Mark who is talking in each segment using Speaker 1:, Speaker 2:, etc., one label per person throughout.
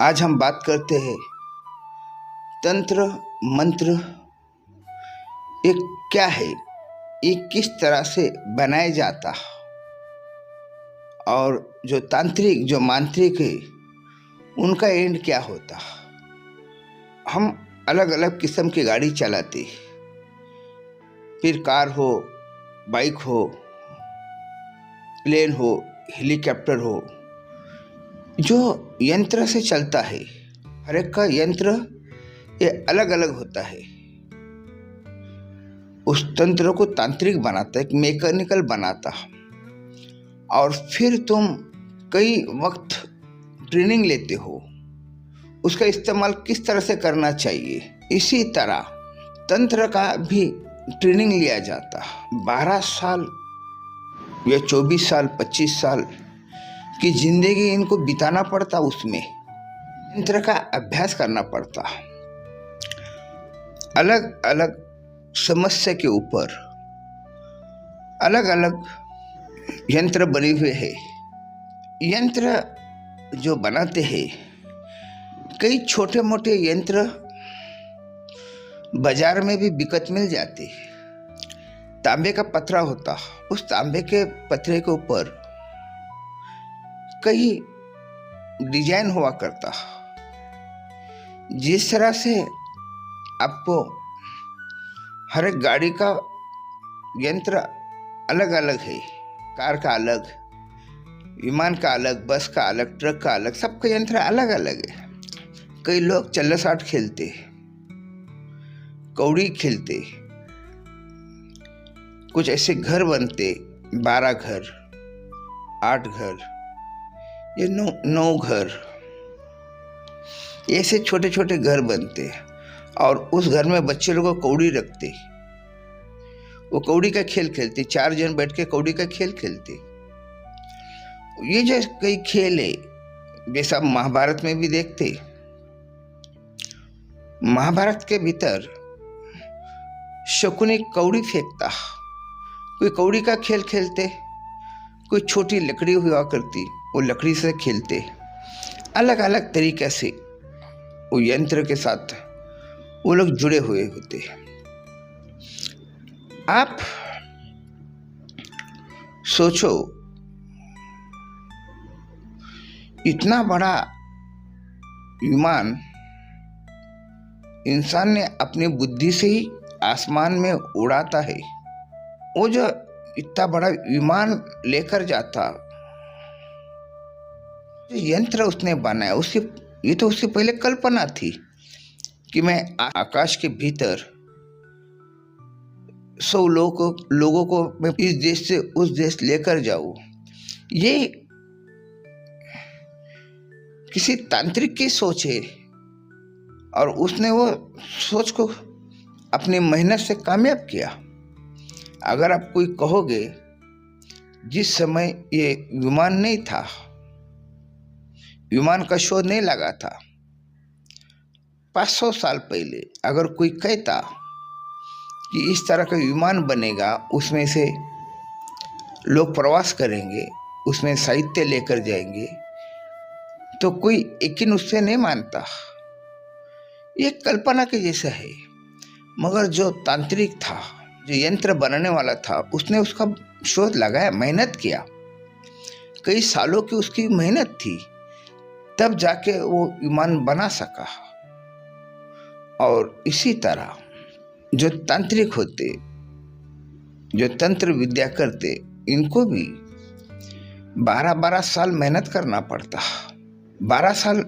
Speaker 1: आज हम बात करते हैं तंत्र मंत्र ये क्या है, ये किस तरह से बनाया जाता और जो तांत्रिक जो मांत्रिक है उनका एंड क्या होता। हम अलग अलग किस्म की गाड़ी चलाते, फिर कार हो, बाइक हो, प्लेन हो, हेलीकॉप्टर हो, जो यंत्र से चलता है। हर एक का यंत्र ये अलग अलग होता है। उस तंत्र को तांत्रिक बनाता है, एक मैकेनिकल बनाता। और फिर तुम कई वक्त ट्रेनिंग लेते हो, उसका इस्तेमाल किस तरह से करना चाहिए। इसी तरह तंत्र का भी ट्रेनिंग लिया जाता। 12 साल या 24 साल 25 साल की जिंदगी इनको बिताना पड़ता, उसमें तंत्र का अभ्यास करना पड़ता। अलग अलग समस्या के ऊपर अलग अलग यंत्र बने हुए हैं। यंत्र जो बनाते हैं, कई छोटे मोटे यंत्र बाजार में भी बिकत मिल जाते। तांबे का पत्रा होता, उस तांबे के पत्रे के ऊपर कई डिजाइन हुआ करता। जिस तरह से आपको हर एक गाड़ी का यंत्र अलग अलग है, कार का अलग, विमान का अलग, बस का अलग, ट्रक का अलग, सबका यंत्र अलग अलग है। कई लोग चल्ला-साट खेलते, कौड़ी खेलते, कुछ ऐसे घर बनते, 12 घर, 8 घर, ये 9 घर, ऐसे छोटे छोटे घर बनते। और उस घर में बच्चे लोग कौड़ी रखते, वो कौड़ी का खेल खेलते, 4 जन बैठ के कौड़ी का खेल खेलते। ये जो कई खेल है, जैसा महाभारत में भी देखते। महाभारत के भीतर शकुनी कौड़ी फेंकता, कोई कौड़ी का खेल खेलते, कोई छोटी लकड़ी हुआ करती, वो लकड़ी से खेलते। अलग अलग तरीके से वो यंत्र के साथ वो लोग जुड़े हुए होते। आप सोचो, इतना बड़ा विमान इंसान ने अपनी बुद्धि से ही आसमान में उड़ाता है। वो जो इतना बड़ा विमान लेकर जाता, यंत्र उसने बनाया, ये तो उससे पहले कल्पना थी कि मैं आकाश के भीतर 100 लोगों को मैं इस देश से उस देश लेकर जाऊं। ये किसी तांत्रिक की सोच है और उसने वो सोच को अपनी मेहनत से कामयाब किया। अगर आप कोई कहोगे, जिस समय ये विमान नहीं था, विमान का शोध नहीं लगा था, 500 साल पहले अगर कोई कहता कि इस तरह का विमान बनेगा, उसमें से लोग प्रवास करेंगे, उसमें साहित्य लेकर जाएंगे, तो कोई यकीन उससे नहीं मानता। ये कल्पना के जैसा है। मगर जो तांत्रिक था, जो यंत्र बनाने वाला था, उसने उसका शोध लगाया, मेहनत किया, कई सालों की उसकी मेहनत थी, तब जाके वो विमान बना सका। और इसी तरह जो तांत्रिक होते, जो तंत्र विद्या करते, इनको भी 12-12 साल मेहनत करना पड़ता। 12 साल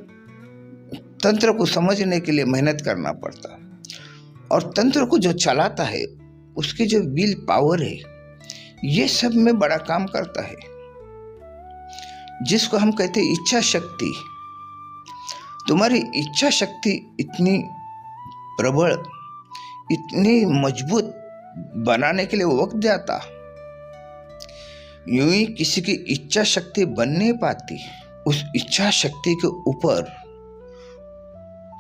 Speaker 1: तंत्र को समझने के लिए मेहनत करना पड़ता। और तंत्र को जो चलाता है, उसकी जो विल पावर है, ये सब में बड़ा काम करता है, जिसको हम कहते हैं इच्छा शक्ति। तुम्हारी इच्छा शक्ति इतनी प्रबल, इतनी मजबूत बनाने के लिए वक्त जाता। यूं ही किसी की इच्छा शक्ति बन नहीं पाती। उस इच्छा शक्ति के ऊपर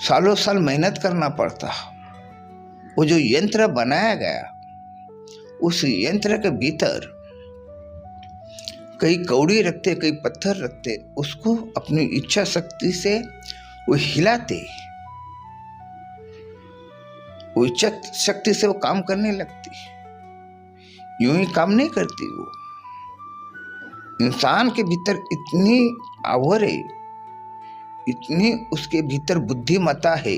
Speaker 1: सालों साल मेहनत करना पड़ता। वो जो यंत्र बनाया गया, उस यंत्र के भीतर कई कौड़ी रखते, कई पत्थर रखते, उसको अपनी इच्छा शक्ति से वो हिलाते, वो इच्छा शक्ति से वो काम करने लगती, यूं ही काम नहीं करती। वो इंसान के भीतर इतनी पावर है, इतनी उसके भीतर बुद्धिमत्ता है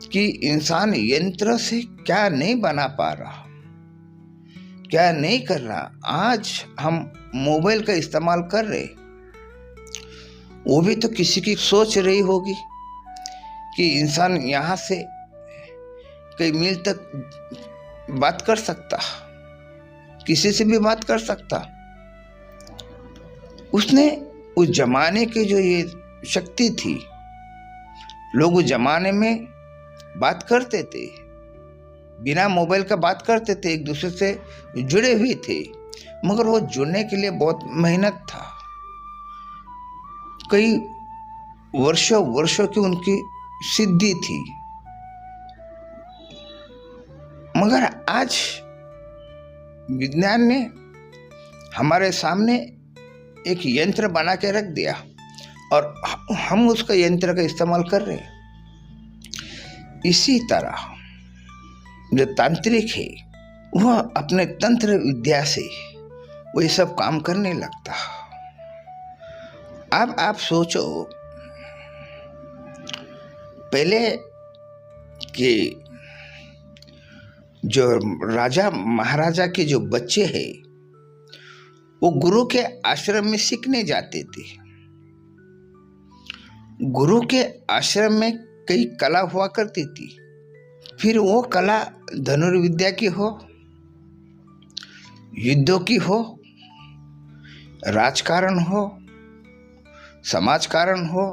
Speaker 1: कि इंसान यंत्र से क्या नहीं बना पा रहा, क्या नहीं कर रहा। आज हम मोबाइल का इस्तेमाल कर रहे, वो भी तो किसी की सोच रही होगी कि इंसान यहाँ से कई मील तक बात कर सकता, किसी से भी बात कर सकता। उसने उस जमाने की जो ये शक्ति थी, लोग उस जमाने में बात करते थे, बिना मोबाइल का बात करते थे, एक दूसरे से जुड़े हुए थे, मगर वो जुड़ने के लिए बहुत मेहनत था। कई वर्षों वर्षों की उनकी सिद्धि थी। मगर आज विज्ञान ने हमारे सामने एक यंत्र बना के रख दिया और हम उसका यंत्र का इस्तेमाल कर रहे हैं। इसी तरह जो तांत्रिक है वह अपने तंत्र विद्या से वो ये सब काम करने लगता। अब आप सोचो, पहले के जो राजा महाराजा के जो बच्चे हैं वो गुरु के आश्रम में सीखने जाते थे। गुरु के आश्रम में कई कला हुआ करती थी, फिर वो कला धनुर्विद्या की हो, युद्धों की हो, राजकारण हो, समाजकारण हो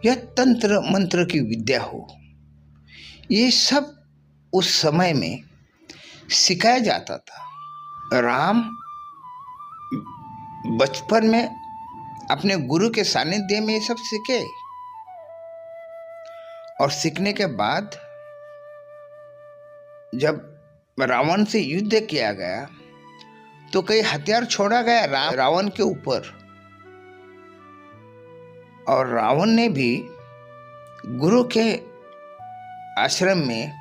Speaker 1: या तंत्र मंत्र की विद्या हो, ये सब उस समय में सिखाया जाता था। राम बचपन में अपने गुरु के सानिध्य में ये सब सीखे और सीखने के बाद जब रावण से युद्ध किया गया तो कई हथियार छोड़ा गया रावण के ऊपर, और रावण ने भी गुरु के आश्रम में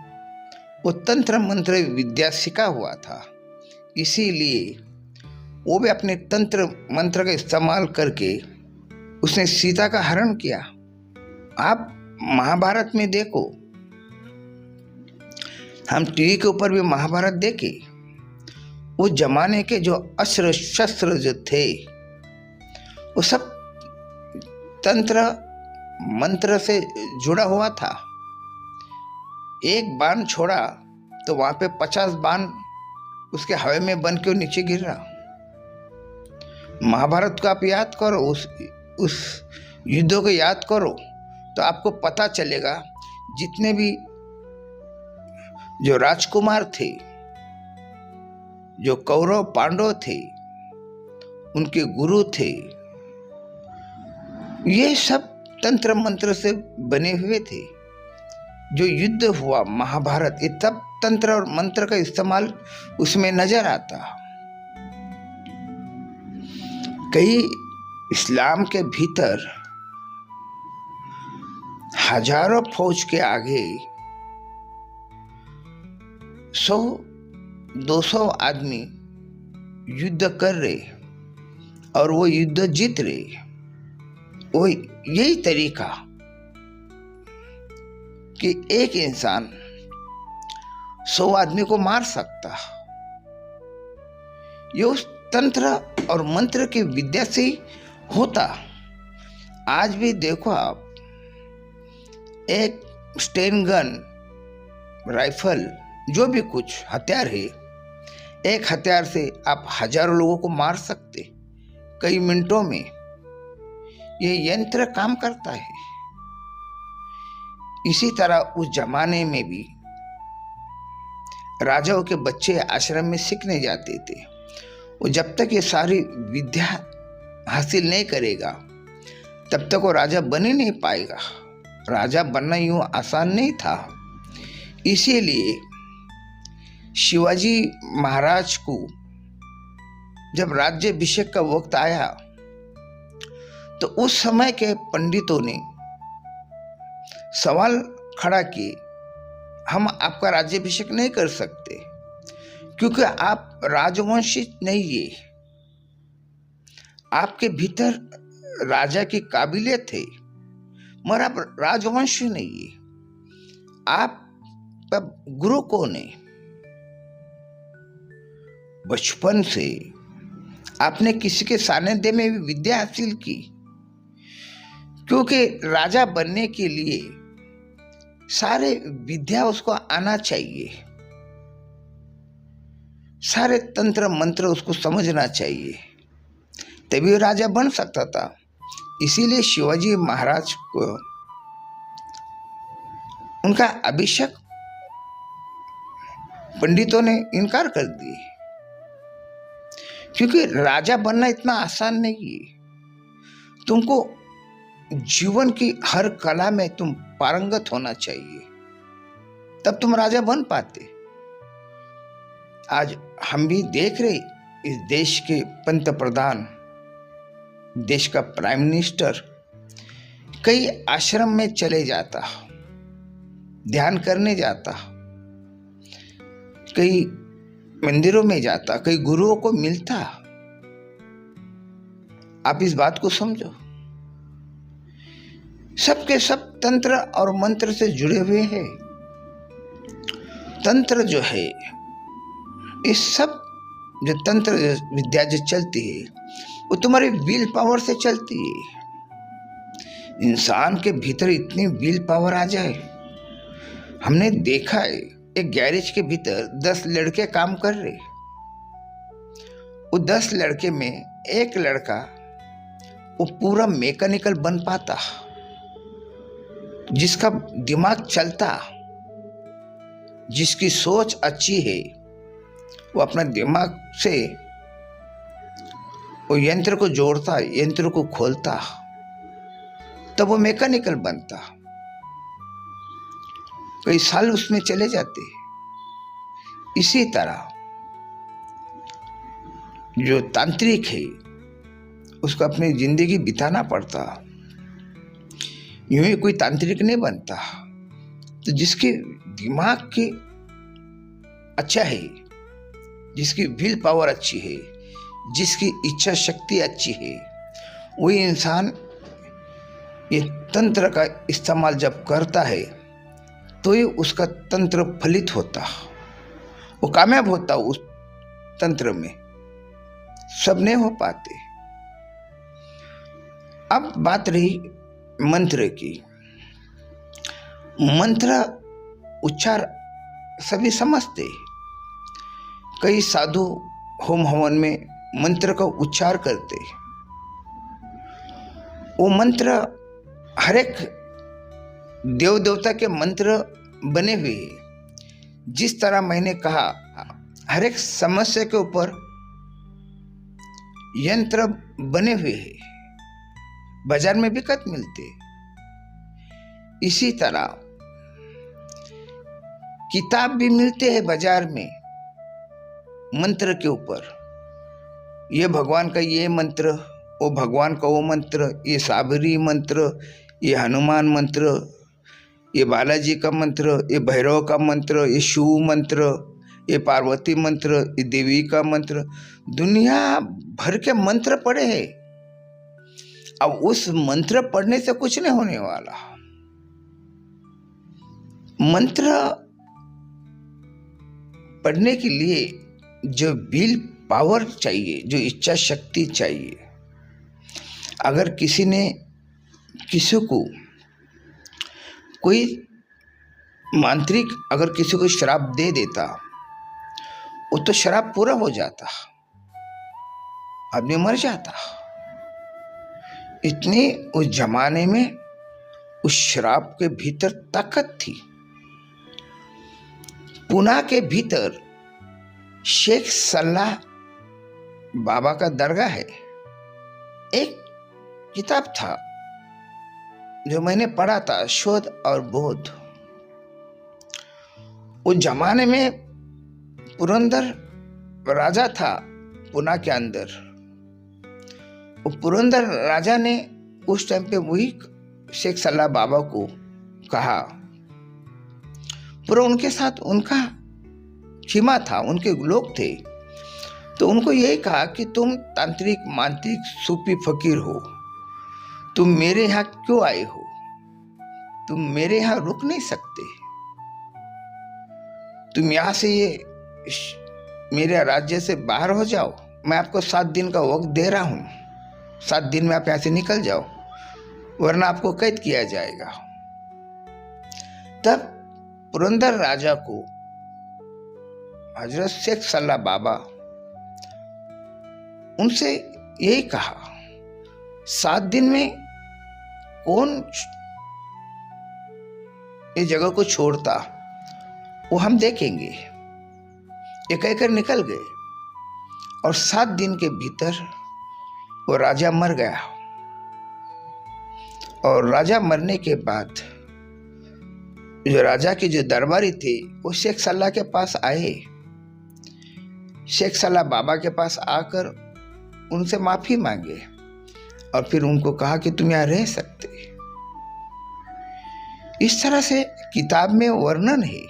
Speaker 1: वो तंत्र मंत्र विद्या सीखा हुआ था। इसीलिए वो भी अपने तंत्र मंत्र का इस्तेमाल करके उसने सीता का हरण किया। आप महाभारत में देखो, हम टीवी के ऊपर भी महाभारत देखे, उस जमाने के जो अस्त्र शस्त्र जो थे वो सब तंत्र मंत्र से जुड़ा हुआ था। एक बाण छोड़ा तो वहां पे 50 बाण उसके हवा में बन के नीचे गिर रहा। महाभारत को आप याद करो, उस युद्धों को याद करो तो आपको पता चलेगा जितने भी जो राजकुमार थे, जो कौरव पांडव थे, उनके गुरु थे, ये सब तंत्र मंत्र से बने हुए थे। जो युद्ध हुआ महाभारत, ये तब तंत्र और मंत्र का इस्तेमाल उसमें नजर आता। कई इस्लाम के भीतर हजारों फौज के आगे 100-200 आदमी युद्ध कर रहे और वो युद्ध जीत रहे। वो यही तरीका कि एक इंसान 100 आदमी को मार सकता, ये उस तंत्र और मंत्र की विद्या से होता। आज भी देखो आप, एक स्टेन गन, राइफल, जो भी कुछ हथियार है, एक हथियार से आप हजारों लोगों को मार सकते कई मिनटों में। ये यंत्र काम करता है। इसी तरह उस जमाने में भी राजाओं के बच्चे आश्रम में सीखने जाते थे। वो जब तक ये सारी विद्या हासिल नहीं करेगा तब तक वो राजा बन ही नहीं पाएगा। राजा बनना यूं आसान नहीं था। इसीलिए शिवाजी महाराज को जब राज्याभिषेक का वक्त आया तो उस समय के पंडितों ने सवाल खड़ा किए, हम आपका राज्याभिषेक नहीं कर सकते क्योंकि आप राजवंशी नहीं है, आपके भीतर राजा की काबिलियत है मगर आप राजवंश नहीं है। आप तब गुरु कौन है? बचपन से आपने किसी के सानिध्य में भी विद्या हासिल की, क्योंकि राजा बनने के लिए सारे विद्या उसको आना चाहिए, सारे तंत्र मंत्र उसको समझना चाहिए, तभी वो राजा बन सकता था। इसीलिए शिवाजी महाराज को उनका अभिषेक पंडितों ने इनकार कर दिए, क्योंकि राजा बनना इतना आसान नहीं है। तुमको जीवन की हर कला में तुम पारंगत होना चाहिए, तब तुम राजा बन पाते। आज हम भी देख रहे इस देश के पंत प्रधान, देश का प्राइम मिनिस्टर कई आश्रम में चले जाता, ध्यान करने जाता, कई मंदिरों में जाता, कई गुरुओं को मिलता। आप इस बात को समझो, सबके सब तंत्र और मंत्र से जुड़े हुए हैं। तंत्र जो है, इस सब जो तंत्र विद्या जो चलती है वो तुम्हारी विल पावर से चलती है। इंसान के भीतर इतनी विल पावर आ जाए। हमने देखा है एक गैरेज के भीतर 10 लड़के काम कर रहे, वो 10 लड़के में एक लड़का वो पूरा मैकेनिकल बन पाता, जिसका दिमाग चलता, जिसकी सोच अच्छी है, वो अपना दिमाग से वो यंत्र को जोड़ता, यंत्र को खोलता, तब वो मैकेनिकल बनता। कई साल उसमें चले जाते। इसी तरह जो तांत्रिक है उसको अपनी जिंदगी बिताना पड़ता, यूं ही कोई तांत्रिक नहीं बनता। तो जिसके दिमाग की अच्छा है, जिसकी विल पावर अच्छी है, जिसकी इच्छा शक्ति अच्छी है, वही इंसान ये तंत्र का इस्तेमाल जब करता है तो ही उसका तंत्र फलित होता, वो कामयाब होता उस तंत्र में। सब नहीं हो पाते। अब बात रही मंत्र की। मंत्र उच्चार सभी समझते। कई साधु होम हवन में मंत्र का उच्चार करते। वो मंत्र हर एक देव देवता के मंत्र बने हुए हैं। जिस तरह मैंने कहा, हर एक समस्या के ऊपर यंत्र बने हुए हैं, बाजार में बिकत मिलते। इसी तरह किताब भी मिलते हैं बाजार में मंत्र के ऊपर। ये भगवान का ये मंत्र, वो भगवान का वो मंत्र, ये साबरी मंत्र, ये हनुमान मंत्र, ये बालाजी का मंत्र, ये भैरव का मंत्र, ये शिव मंत्र, ये पार्वती मंत्र, ये देवी का मंत्र, दुनिया भर के मंत्र पड़े हैं। अब उस मंत्र पढ़ने से कुछ नहीं होने वाला। मंत्र पढ़ने के लिए जो विल पावर चाहिए, जो इच्छा शक्ति चाहिए। अगर किसी ने किसी को कोई मांत्रिक अगर किसी को शराब दे देता, वो तो शराब पूरा हो जाता, आदमी मर जाता। इतनी उस जमाने में उस शराब के भीतर ताकत थी। पुणे के भीतर शेख सल्लाह बाबा का दरगाह है। एक किताब था जो मैंने पढ़ा था, शोध और बोध। उस जमाने में पुरंदर राजा था पुणे के अंदर। वो पुरंदर राजा ने उस टाइम पे वही शेख सल्लाह बाबा को कहा, पूरा उनके साथ उनका खिमा था, उनके लोग थे, तो उनको यही कहा कि तुम तांत्रिक मांत्रिक सूफी फकीर हो, तुम मेरे यहाँ क्यों आए हो? तुम मेरे यहाँ रुक नहीं सकते। तुम यहाँ से ये मेरे राज्य से बाहर हो जाओ। मैं आपको 7 दिन का वक्त दे रहा हूँ, 7 दिन में आप यहाँ से निकल जाओ, वरना आपको कैद किया जाएगा। तब पुरंदर राजा को हजरत शेख सल्लाह बाबा उनसे यही कहा, 7 दिन में कौन ये जगह को छोड़ता, वो हम देखेंगे। ये कहकर निकल गए और 7 दिन के भीतर वो राजा मर गया। और राजा मरने के बाद जो राजा के जो दरबारी थे वो शेख सल्लाह के पास आए। शेख सल्लाह बाबा के पास आकर उनसे माफी मांगे और फिर उनको कहा कि तुम यहाँ रह सकते। इस तरह से किताब में वर्णन है।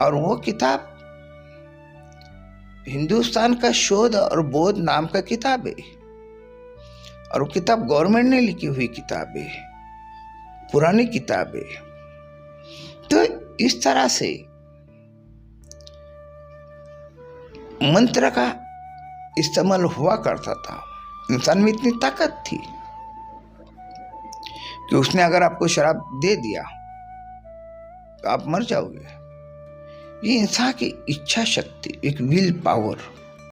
Speaker 1: और वो किताब हिंदुस्तान का शोध और बोध नाम का किताब है। और वो किताब गवर्नमेंट ने लिखी हुई किताब है, पुरानी किताब है। तो इस तरह से मंत्र का इस्तेमाल हुआ करता था। इंसान में इतनी ताकत थी कि उसने अगर आपको शराब दे दिया तो आप मर जाओगे। ये इंसान की इच्छा शक्ति, एक विल पावर